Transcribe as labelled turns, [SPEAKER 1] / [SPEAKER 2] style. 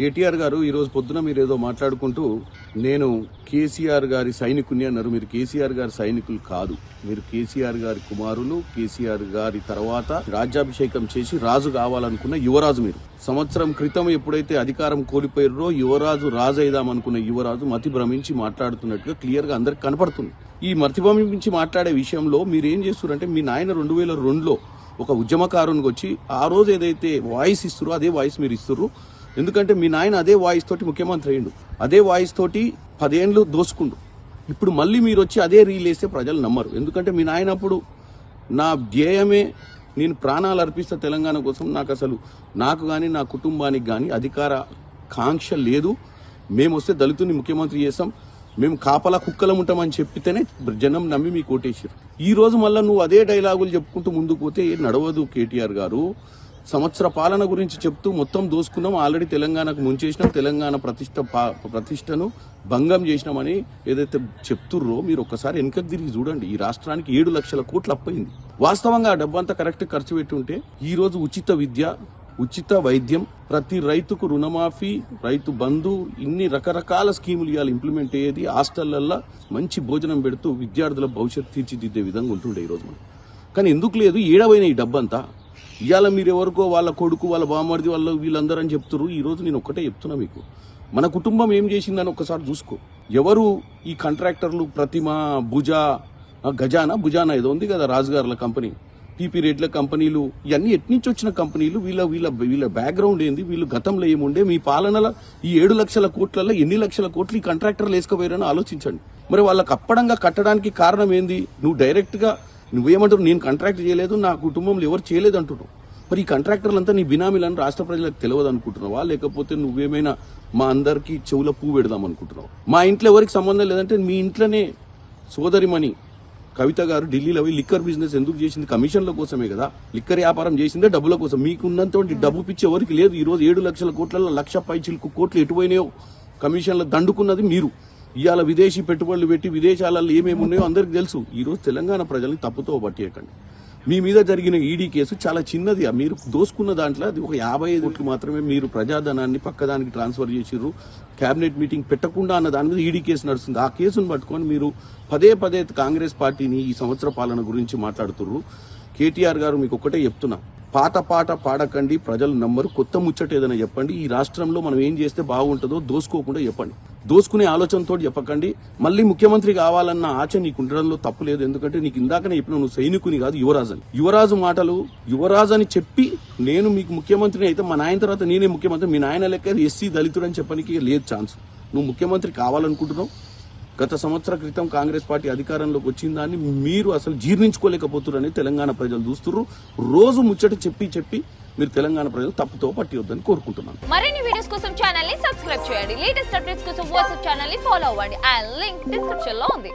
[SPEAKER 1] కేటీఆర్ గారు ఈరోజు పొద్దున మీరు ఏదో మాట్లాడుకుంటూ నేను కేసీఆర్ గారి సైనికుని అన్నారు. మీరు కేసీఆర్ గారి సైనికులు కాదు, మీరు కేసీఆర్ గారి కుమారులు. కేసీఆర్ గారి తర్వాత రాజ్యాభిషేకం చేసి రాజు కావాలనుకున్న యువరాజు మీరు. సంవత్సరం క్రితం ఎప్పుడైతే అధికారం కోల్పోయారో యువరాజు రాజు అయిదామనుకున్న యువరాజు మతి భ్రమించి మాట్లాడుతున్నట్టుగా క్లియర్ గా అందరికి కనపడుతుంది. ఈ మతి భ్రమించి మాట్లాడే విషయంలో మీరు ఏం చేస్తున్నారంటే, మీ నాయన 2002లో ఒక ఉద్యమకారునికి వచ్చి ఆ రోజు ఏదైతే వాయిస్ ఇస్తురో అదే వాయిస్ మీరు ఇస్తుర్రు. ఎందుకంటే మీ నాయన అదే వాయిస్ తోటి ముఖ్యమంత్రి అయ్యిండు, అదే వాయిస్ తోటి 10 ఏళ్ళు దోసుకుండు. ఇప్పుడు మళ్ళీ మీరు వచ్చి అదే రీల్ వేస్తే ప్రజలు నమ్మరు. ఎందుకంటే మీ నాయన అప్పుడు నా ధ్యేయమే నేను ప్రాణాలు అర్పిస్తా తెలంగాణ కోసం, నాకు కానీ నా కుటుంబానికి కానీ అధికార కాంక్ష లేదు, మేము వస్తే దళితుని ముఖ్యమంత్రి చేస్తాం, మేము కాపలా కుక్కలం ఉంటామని చెప్పితేనే జనం నమ్మి మీకు ఓటేసారు. ఈ రోజు మళ్ళీ నువ్వు అదే డైలాగులు చెప్పుకుంటూ ముందుకు పోతే నడవదు. కేటీఆర్ గారు సంవత్సర పాలన గురించి చెప్తూ మొత్తం దోసుకున్నాం, ఆల్రెడీ తెలంగాణకు ముంచేసినాం, తెలంగాణ ప్రతిష్టను భంగం చేసినామని ఏదైతే చెప్తుర్రో మీరు ఒక్కసారి వెనుకకు తిరిగి చూడండి. ఈ రాష్ట్రానికి 7 లక్షల కోట్లు అప్పయింది. వాస్తవంగా ఆ డబ్బంతా కరెక్ట్ ఖర్చు పెట్టి ఉంటే ఈ రోజు ఉచిత విద్య, ఉచిత వైద్యం, ప్రతి రైతుకు రుణమాఫీ, రైతు బంధు, ఇన్ని రకరకాల స్కీములు ఇవాళ ఇంప్లిమెంట్ అయ్యేది. హాస్టళ్లల్లో మంచి భోజనం పెడుతూ విద్యార్థుల భవిష్యత్తు తీర్చిదిద్దే విధంగా ఉంటుండే ఈరోజు మనం. కానీ ఎందుకు లేదు, ఏడవైన ఈ డబ్బంతా ఇవాళ మీరు ఎవరికో వాళ్ళ కొడుకు, వాళ్ళ బామర్ది, వీళ్ళందరూ అని చెప్తున్నారు. ఈ రోజు నేను ఒక్కటే చెప్తున్నా, మీకు మన కుటుంబం ఏం చేసిందని ఒక్కసారి చూసుకో. ఎవరు ఈ కాంట్రాక్టర్లు, ప్రతిమ, భుజానా ఏదో ఉంది కదా రాజుగారుల కంపెనీ, పీపీ రేట్ల కంపెనీలు, ఇవన్నీ ఎట్నుంచి వచ్చిన కంపెనీలు, వీళ్ళ బ్యాక్గ్రౌండ్ ఏంది, వీళ్ళు గతంలో ఏముండే, మీ పాలనలో ఈ 7 లక్షల కోట్లలో ఎన్ని లక్షల కోట్లు ఈ కాంట్రాక్టర్లు వేసుకోపోయారని ఆలోచించండి. మరి వాళ్ళకి అప్పడంగా కట్టడానికి కారణం ఏంది? నువ్వు డైరెక్ట్ గా నువ్వేమంటారు, నేను కాంట్రాక్ట్ చేయలేదు, నా కుటుంబంలో ఎవరు చేయలేదు అంటున్నావు. మరి ఈ కాంట్రాక్టర్లంతా నీ బినామీలను రాష్ట్ర ప్రజలకు తెలియదు అనుకుంటున్నావా, లేకపోతే నువ్వేమైనా మా అందరికి చెవుల పువ్వు పెడదాం అనుకుంటున్నావు? మా ఇంట్లో ఎవరికి సంబంధం లేదంటే మీ ఇంట్లోనే సోదరిమణి కవిత గారు ఢిల్లీలో లిక్కర్ బిజినెస్ ఎందుకు చేసింది? కమిషన్ల కోసమే కదా. లిక్కర్ వ్యాపారం చేసిందే డబ్బుల కోసం. మీకున్నంత డబ్బు పిచ్చి ఎవరికి లేదు. ఈ రోజు 7 లక్షల కోట్లలో 1,00,000 పైచిలకు కోట్లు ఎటుపోయినాయో కమిషన్లు దండుకున్నది మీరు. ఇవాళ విదేశీ పెట్టుబడులు పెట్టి విదేశాలలో ఏమేమి ఉన్నాయో అందరికి తెలుసు. ఈ రోజు తెలంగాణ ప్రజల్ని తప్పుతో పట్టేయకండి. మీ మీద జరిగిన ఈడీ కేసు చాలా చిన్నది. మీరు దోసుకున్న దాంట్లో అది ఒక 55 కోట్లు మాత్రమే. మీరు ప్రజాధనాన్ని పక్కదానికి ట్రాన్స్ఫర్ చేసిర్రు. కేబినెట్ మీటింగ్ పెట్టకుండా అన్న దాని మీద ఈడీ కేసు నడుస్తుంది. ఆ కేసును పట్టుకొని మీరు పదే కాంగ్రెస్ పార్టీని ఈ సంవత్సర పాలన గురించి మాట్లాడుతుర్రు. కేటీఆర్ గారు మీకు ఒక్కటే చెప్తున్నా, పాత పాట పాడకండి, ప్రజలు నమ్మరు. కొత్త ముచ్చట ఏదైనా చెప్పండి. ఈ రాష్ట్రంలో మనం ఏం చేస్తే బాగుంటుందో దోసుకోకుండా చెప్పండి. దోసుకునే ఆలోచనతో చెప్పకండి. మళ్ళీ ముఖ్యమంత్రి కావాలన్న ఆశ నీకు ఉండడంలో తప్పు లేదు. ఎందుకంటే నీకు ఇందాకనే చెప్పిన, నువ్వు సైనికుని కాదు, యువరాజు అని. యువరాజు మాటలు, యువరాజు అని చెప్పి నేను మీకు ముఖ్యమంత్రిని అయితే మా నాయన తర్వాత నేనే ముఖ్యమంత్రి, మీ నాయన లెక్క ఎస్సీ దళితుడు అని చెప్పడానికి లేదు ఛాన్స్. నువ్వు ముఖ్యమంత్రి కావాలనుకుంటున్నావు. గత సంవత్సర క్రితం కాంగ్రెస్ పార్టీ అధికారంలోకి వచ్చిన దాన్ని మీరు అసలు జీర్ణించుకోలేకపోతున్నారని తెలంగాణ ప్రజలు చూస్తున్నారు. రోజు ముచ్చట చెప్పి మీరు తెలంగాణ ప్రజలు తప్పుతో పట్టివద్దని కోరుకుంటున్నాను.
[SPEAKER 2] మరిన్ని వీడియోస్ కోసం ఛానల్ ని సబ్స్క్రైబ్ చేయండి. లేటెస్ట్ అప్డేట్స్ కోసం వాట్సాప్ ఛానల్ ని ఫాలో అవ్వండి. ఆ లింక్ డిస్క్రిప్షన్ లో ఉంది.